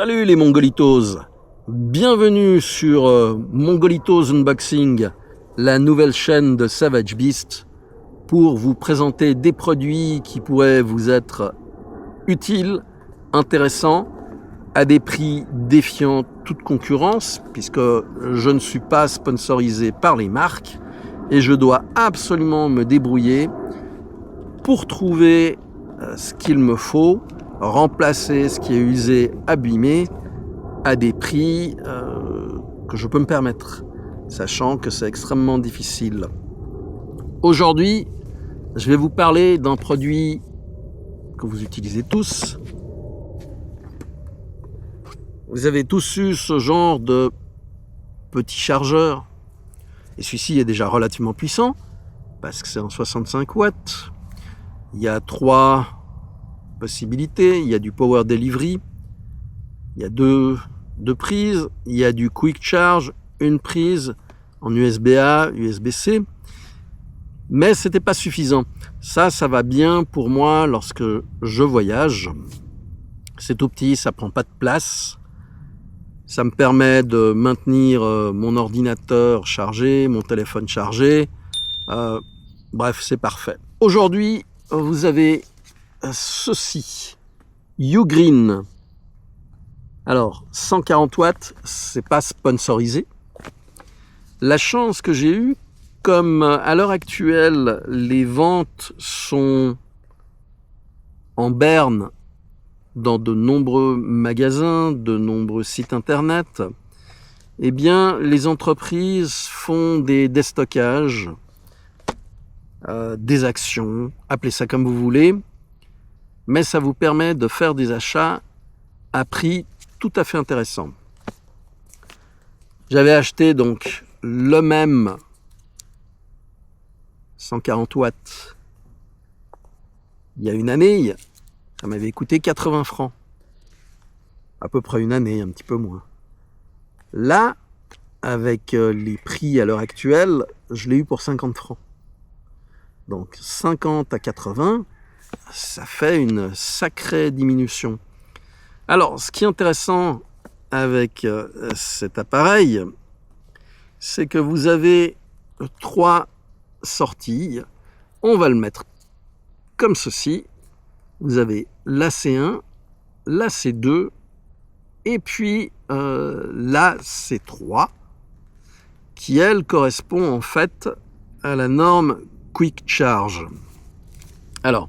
Salut les Mongolitos, bienvenue sur Mongolitos Unboxing, la nouvelle chaîne de Savage Beast, pour vous présenter des produits qui pourraient vous être utiles, intéressants, à des prix défiant toute concurrence, puisque je ne suis pas sponsorisé par les marques et je dois absolument me débrouiller pour trouver ce qu'il me faut, remplacer ce qui est usé, abîmé, à des prix que je peux me permettre, sachant que c'est extrêmement difficile. Aujourd'hui, je vais vous parler d'un produit que vous utilisez tous. Vous avez tous eu ce genre de petit chargeur, et celui-ci est déjà relativement puissant, parce que c'est en 65 watts. Il y a 3 possibilités, il y a du Power Delivery, il y a deux prises, il y a du Quick Charge, une prise en USB-A, USB-C, mais c'était pas suffisant. Ça va bien pour moi lorsque je voyage. C'est tout petit, ça prend pas de place. Ça me permet de maintenir mon ordinateur chargé, mon téléphone chargé. Bref, c'est parfait. Aujourd'hui, vous avez ceci, Ugreen. Alors, 140 watts, c'est pas sponsorisé. La chance que j'ai eue, comme à l'heure actuelle, les ventes sont en berne dans de nombreux magasins, de nombreux sites internet, eh bien, les entreprises font des déstockages, des actions, appelez ça comme vous voulez, mais ça vous permet de faire des achats à prix tout à fait intéressant. J'avais acheté donc le même 140 watts il y a une année, ça m'avait coûté 80 francs. À peu près une année, un petit peu moins. Là, avec les prix à l'heure actuelle, je l'ai eu pour 50 francs. Donc 50 à 80, ça fait une sacrée diminution. Alors, ce qui est intéressant avec cet appareil, c'est que vous avez 3 sorties. On va le mettre comme ceci. Vous avez la C1, la C2 et puis la C3 qui, elle, correspond en fait à la norme Quick Charge. Alors,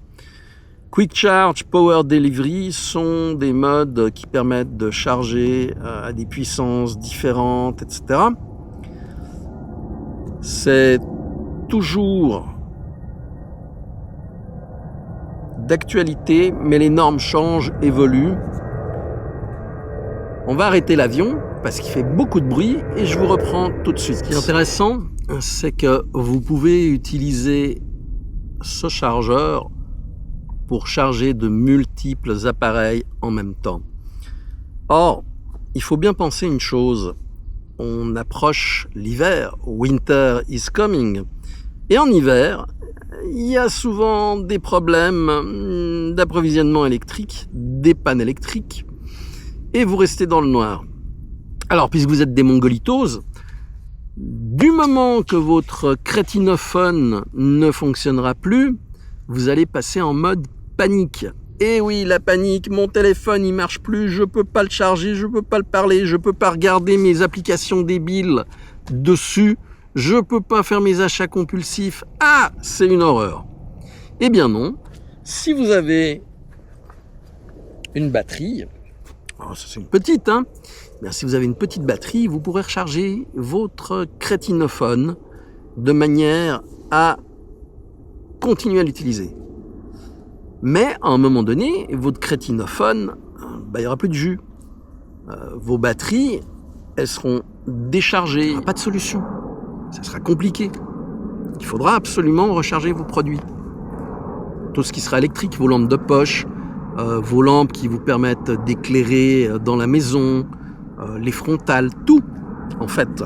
Quick Charge, Power Delivery sont des modes qui permettent de charger à des puissances différentes, etc. C'est toujours d'actualité, mais les normes changent, évoluent. On va arrêter l'avion parce qu'il fait beaucoup de bruit et je vous reprends tout de suite. Ce qui est intéressant, c'est que vous pouvez utiliser ce chargeur pour charger de multiples appareils en même temps. Or, il faut bien penser une chose. On approche l'hiver, winter is coming, et en hiver, il y a souvent des problèmes d'approvisionnement électrique, des pannes électriques, et vous restez dans le noir. Alors, puisque vous êtes des Mongolitos, du moment que votre crétinophone ne fonctionnera plus, vous allez passer en mode panique. Et oui, la panique, mon téléphone il marche plus, je peux pas le charger, je peux pas le parler, je peux pas regarder mes applications débiles dessus, je peux pas faire mes achats compulsifs. Ah, c'est une horreur. Eh bien non, si vous avez une batterie, alors ça c'est une petite, bien, si vous avez une petite batterie, vous pourrez recharger votre crétinophone de manière à continuer à l'utiliser. Mais à un moment donné, votre crétinophone, il n'y aura plus de jus. Vos batteries, elles seront déchargées. Il n'y aura pas de solution. Ça sera compliqué. Il faudra absolument recharger vos produits. Tout ce qui sera électrique, vos lampes de poche, vos lampes qui vous permettent d'éclairer dans la maison, les frontales, tout, en fait.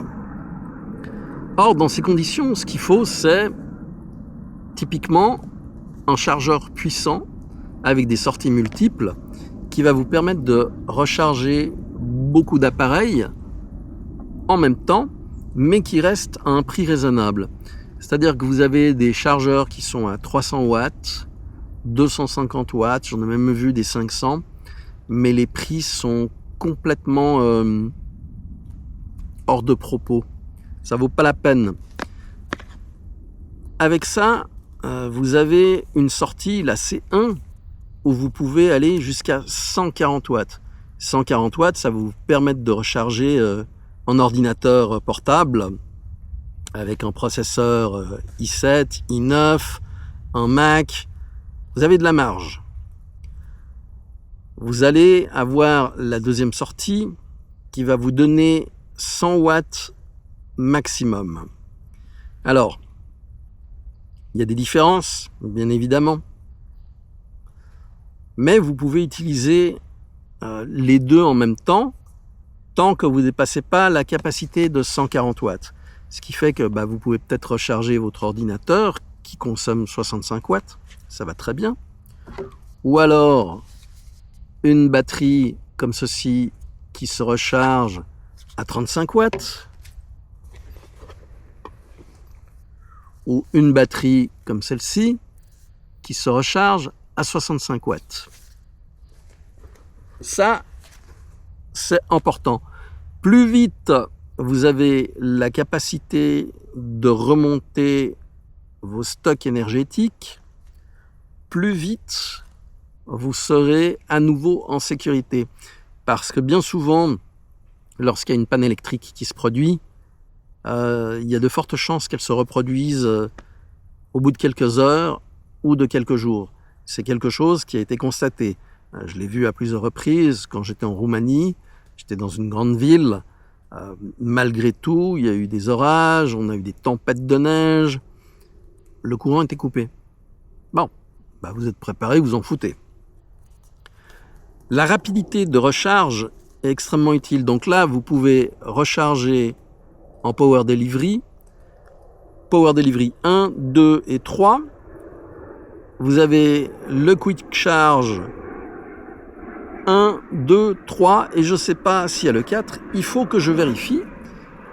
Or, dans ces conditions, ce qu'il faut, c'est typiquement un chargeur puissant avec des sorties multiples qui va vous permettre de recharger beaucoup d'appareils en même temps, mais qui restent à un prix raisonnable. C'est-à-dire que vous avez des chargeurs qui sont à 300 watts, 250 watts, j'en ai même vu des 500, mais les prix sont complètement hors de propos. Ça vaut pas la peine. Avec ça, vous avez une sortie, la C1, où vous pouvez aller jusqu'à 140 watts. 140 watts, ça va vous permettre de recharger un ordinateur portable avec un processeur i7, i9, un Mac. Vous avez de la marge. Vous allez avoir la deuxième sortie qui va vous donner 100 watts maximum. Alors, il y a des différences, bien évidemment. Mais vous pouvez utiliser les deux en même temps, tant que vous ne dépassez pas la capacité de 140 watts. Ce qui fait que vous pouvez peut-être recharger votre ordinateur qui consomme 65 watts, ça va très bien. Ou alors, une batterie comme ceci qui se recharge à 35 watts. Ou une batterie comme celle-ci qui se recharge à 65 watts. Ça, c'est important. Plus vite vous avez la capacité de remonter vos stocks énergétiques, plus vite vous serez à nouveau en sécurité. Parce que bien souvent, lorsqu'il y a une panne électrique qui se produit, il y a de fortes chances qu'elle se reproduise au bout de quelques heures ou de quelques jours. C'est quelque chose qui a été constaté. Je l'ai vu à plusieurs reprises quand j'étais en Roumanie. J'étais dans une grande ville. Malgré tout, il y a eu des orages, on a eu des tempêtes de neige. Le courant était coupé. Bon, vous êtes préparés, vous en foutez. La rapidité de recharge est extrêmement utile. Donc là, vous pouvez recharger en Power Delivery 1, 2 et 3. Vous avez le Quick Charge 1, 2, 3 et je ne sais pas s'il y a le 4. Il faut que je vérifie.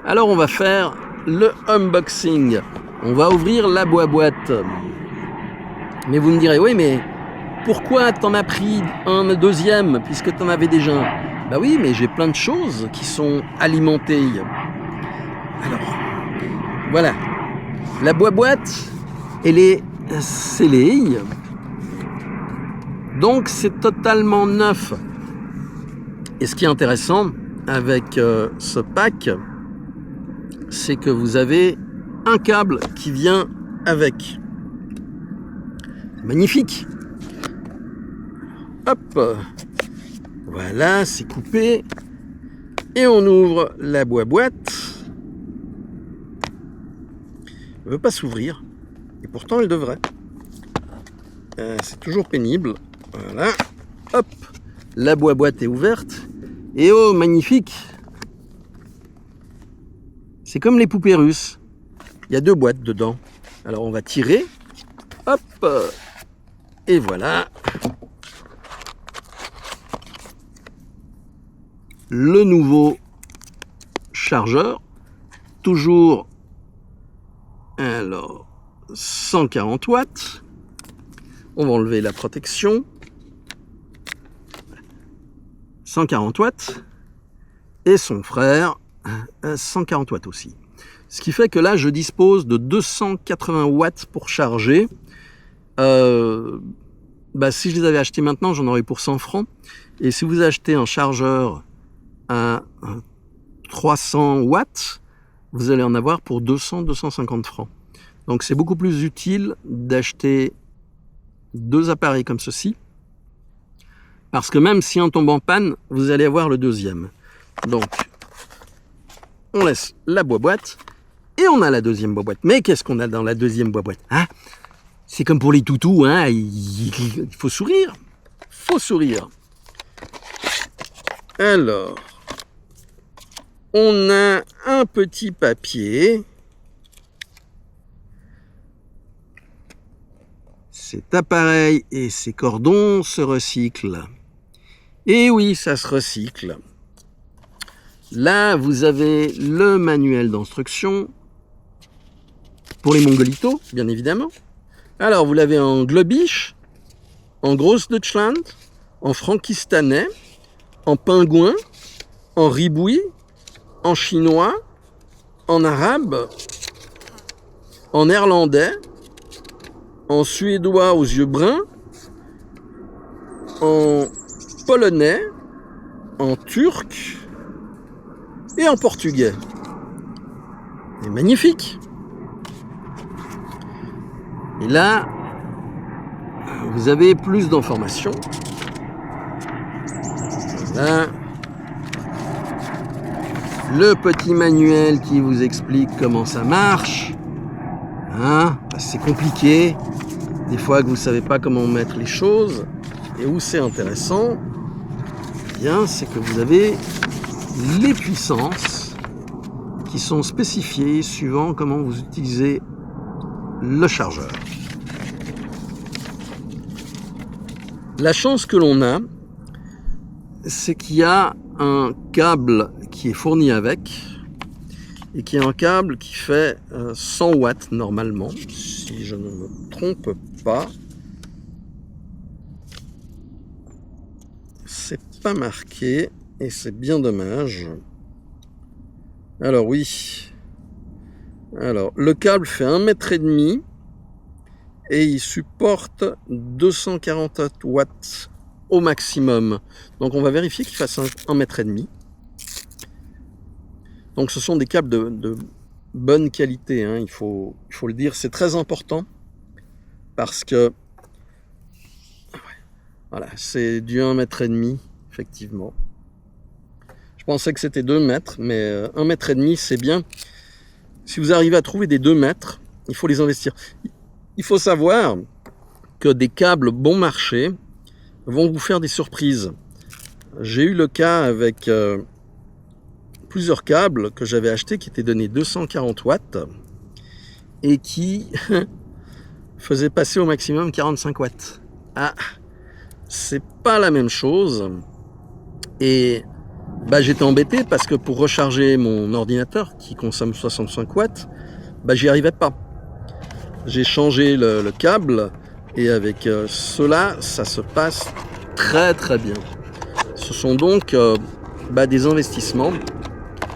Alors on va faire le unboxing. On va ouvrir la boîte. Mais vous me direz, oui, mais pourquoi t'en as pris un deuxième puisque t'en avais déjà un? Oui, mais j'ai plein de choses qui sont alimentées. Alors, voilà. La boîte, elle est scellée. Donc, c'est totalement neuf. Et ce qui est intéressant avec ce pack, c'est que vous avez un câble qui vient avec. Magnifique. Hop. Voilà, c'est coupé. Et on ouvre la boîte. Elle ne veut pas s'ouvrir. Et pourtant, elle devrait. C'est toujours pénible. Voilà. Hop. La boîte est ouverte. Et oh, magnifique. C'est comme les poupées russes. Il y a deux boîtes dedans. Alors, on va tirer. Hop. Et voilà. Le nouveau chargeur. Toujours, alors, 140 watts. On va enlever la protection. 140 watts. Et son frère, 140 watts aussi. Ce qui fait que là, je dispose de 280 watts pour charger. Si je les avais achetés maintenant, j'en aurais pour 100 francs. Et si vous achetez un chargeur à 300 watts, vous allez en avoir pour 200-250 francs. Donc c'est beaucoup plus utile d'acheter deux appareils comme ceci, parce que même si un tombe en panne, vous allez avoir le deuxième. Donc, on laisse la boîte, et on a la deuxième boîte. Mais qu'est-ce qu'on a dans la deuxième boîte? C'est comme pour les toutous, il faut sourire. Faut sourire. Alors, on a un petit papier. Cet appareil et ces cordons se recyclent. Et oui, ça se recycle. Là, vous avez le manuel d'instruction pour les mongolitos, bien évidemment. Alors, vous l'avez en globish, en Großdeutschland, en frankistanais, en pingouin, en riboui, en chinois, en arabe, en néerlandais, en suédois aux yeux bruns, en polonais, en turc et en portugais. C'est magnifique. Et là, vous avez plus d'informations. Là, le petit manuel qui vous explique comment ça marche. Hein, c'est compliqué. Des fois que vous ne savez pas comment mettre les choses. Et où c'est intéressant, eh bien, c'est que vous avez les puissances qui sont spécifiées suivant comment vous utilisez le chargeur. La chance que l'on a, c'est qu'il y a un câble qui est fourni avec et qui est un câble qui fait 100 watts normalement, si je ne me trompe pas. C'est pas marqué et c'est bien dommage. Alors oui. Alors le câble fait 1,5 m et il supporte 240 watts au maximum. Donc on va vérifier qu'il fasse 1,5 m. Donc ce sont des câbles de bonne qualité, hein, il faut le dire, c'est très important parce que voilà, c'est du 1,5 m, effectivement. Je pensais que c'était 2 mètres, mais 1,5 m c'est bien. Si vous arrivez à trouver des 2 mètres, il faut les investir. Il faut savoir que des câbles bon marché vont vous faire des surprises. J'ai eu le cas avec plusieurs câbles que j'avais achetés qui étaient donnés 240 watts et qui faisaient passer au maximum 45 watts. Ah, c'est pas la même chose. Et j'étais embêté parce que pour recharger mon ordinateur qui consomme 65 watts, j'y arrivais pas. J'ai changé le câble et avec cela, ça se passe très très bien. Ce sont donc des investissements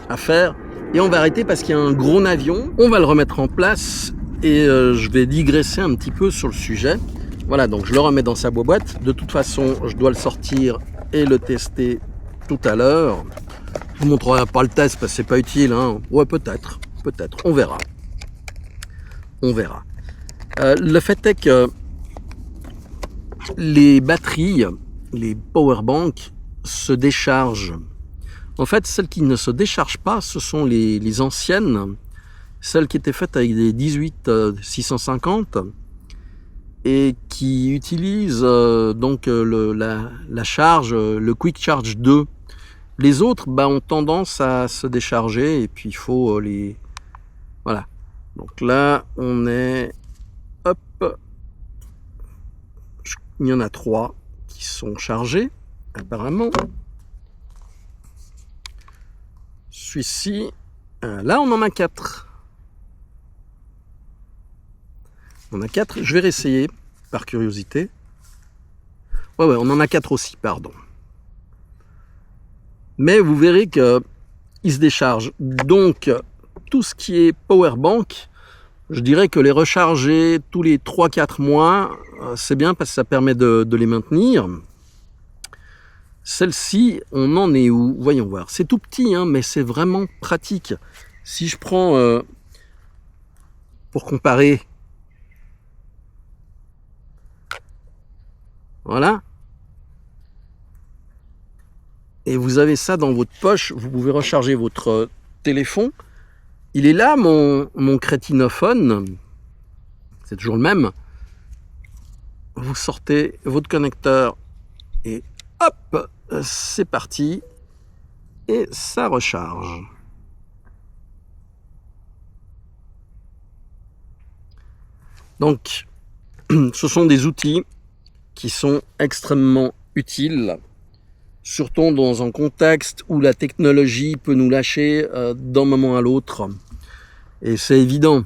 à faire et on va arrêter parce qu'il y a un gros avion. On va le remettre en place et je vais digresser un petit peu sur le sujet. Voilà, donc je le remets dans sa boîte. De toute façon, je dois le sortir et le tester tout à l'heure. Je vous montrerai pas le test parce que c'est pas utile, hein. Ouais, peut-être, on verra. Le fait est que les batteries, les powerbanks se déchargent. En fait, celles qui ne se déchargent pas, ce sont les anciennes, celles qui étaient faites avec des 18650 et qui utilisent donc la charge, le Quick Charge 2. Les autres ont tendance à se décharger et puis il faut les... Voilà. Donc là, on est... Hop. Il y en a 3 qui sont chargés, apparemment. Celui-ci, là on en a 4. On a 4, je vais réessayer par curiosité. Ouais, on en a 4 aussi, pardon. Mais vous verrez qu'il se décharge. Donc, tout ce qui est powerbank, je dirais que les recharger tous les 3-4 mois, c'est bien parce que ça permet de les maintenir. Celle-ci, on en est où? Voyons voir. C'est tout petit, hein, mais c'est vraiment pratique. Si je prends, pour comparer, voilà. Et vous avez ça dans votre poche, vous pouvez recharger votre téléphone. Il est là, mon crétinophone. C'est toujours le même. Vous sortez votre connecteur et hop, c'est parti. Et ça recharge. Donc, ce sont des outils qui sont extrêmement utiles surtout dans un contexte où la technologie peut nous lâcher d'un moment à l'autre. Et c'est évident,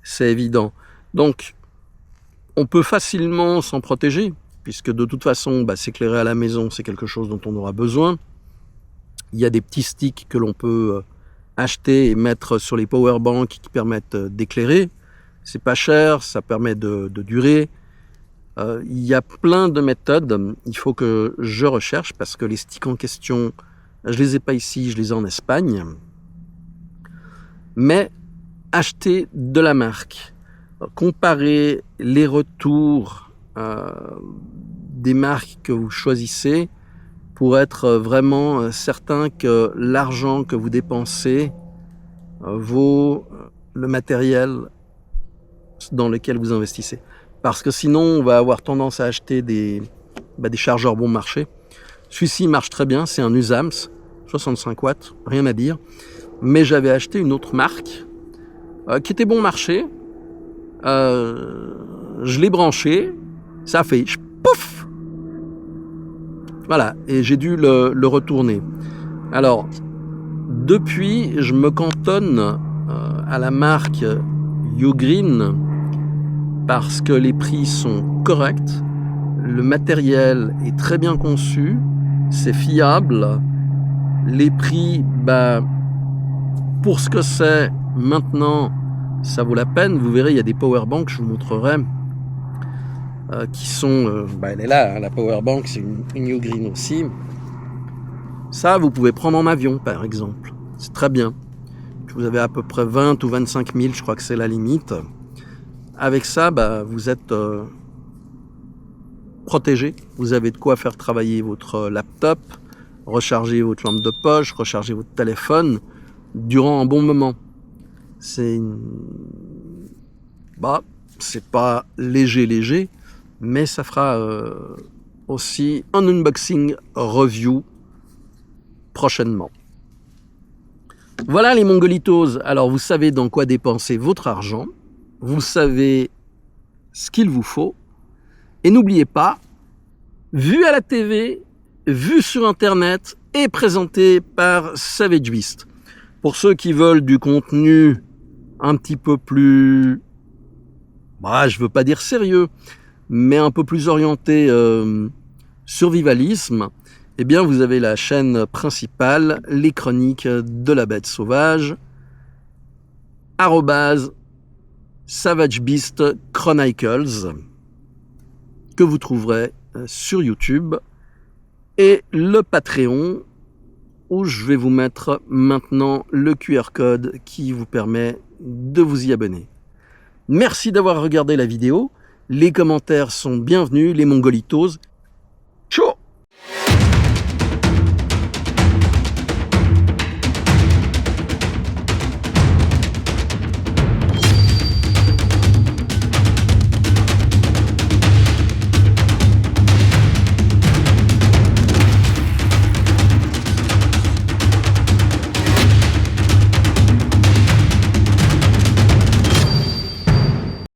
c'est évident. Donc, on peut facilement s'en protéger, puisque de toute façon, s'éclairer à la maison, c'est quelque chose dont on aura besoin. Il y a des petits sticks que l'on peut acheter et mettre sur les powerbanks qui permettent d'éclairer. C'est pas cher, ça permet de durer. Il y a plein de méthodes. Il faut que je recherche parce que les sticks en question, je les ai pas ici, je les ai en Espagne. Mais achetez de la marque. Comparez les retours des marques que vous choisissez pour être vraiment certain que l'argent que vous dépensez vaut le matériel dans lequel vous investissez. Parce que sinon, on va avoir tendance à acheter des chargeurs bon marché. Celui-ci marche très bien, c'est un USAMS, 65 watts, rien à dire. Mais j'avais acheté une autre marque qui était bon marché. Je l'ai branché, ça a fait pouf. Voilà, et j'ai dû le retourner. Alors, depuis, je me cantonne à la marque Ugreen parce que les prix sont corrects, le matériel est très bien conçu, c'est fiable, les prix, pour ce que c'est maintenant, ça vaut la peine. Vous verrez, il y a des powerbanks, je vous montrerai, qui sont, elle est là, hein, la powerbank, c'est une Ugreen aussi. Ça, vous pouvez prendre en avion, par exemple, c'est très bien. Vous avez à peu près 20 ou 25 000, je crois que c'est la limite. Avec ça, vous êtes protégé. Vous avez de quoi faire travailler votre laptop, recharger votre lampe de poche, recharger votre téléphone durant un bon moment. C'est pas léger, mais ça fera aussi un unboxing review prochainement. Voilà les Mongolitos. Alors vous savez dans quoi dépenser votre argent, vous savez ce qu'il vous faut, et n'oubliez pas, vu à la TV, vu sur internet et présenté par Savage Beast. Pour ceux qui veulent du contenu un petit peu plus, je veux pas dire sérieux, mais un peu plus orienté survivalisme, eh bien vous avez la chaîne principale, les chroniques de la bête sauvage, @Savage Beast Chronicles, que vous trouverez sur YouTube, et le Patreon, où je vais vous mettre maintenant le QR code qui vous permet de vous y abonner. Merci d'avoir regardé la vidéo. Les commentaires sont bienvenus, les Mongolitos.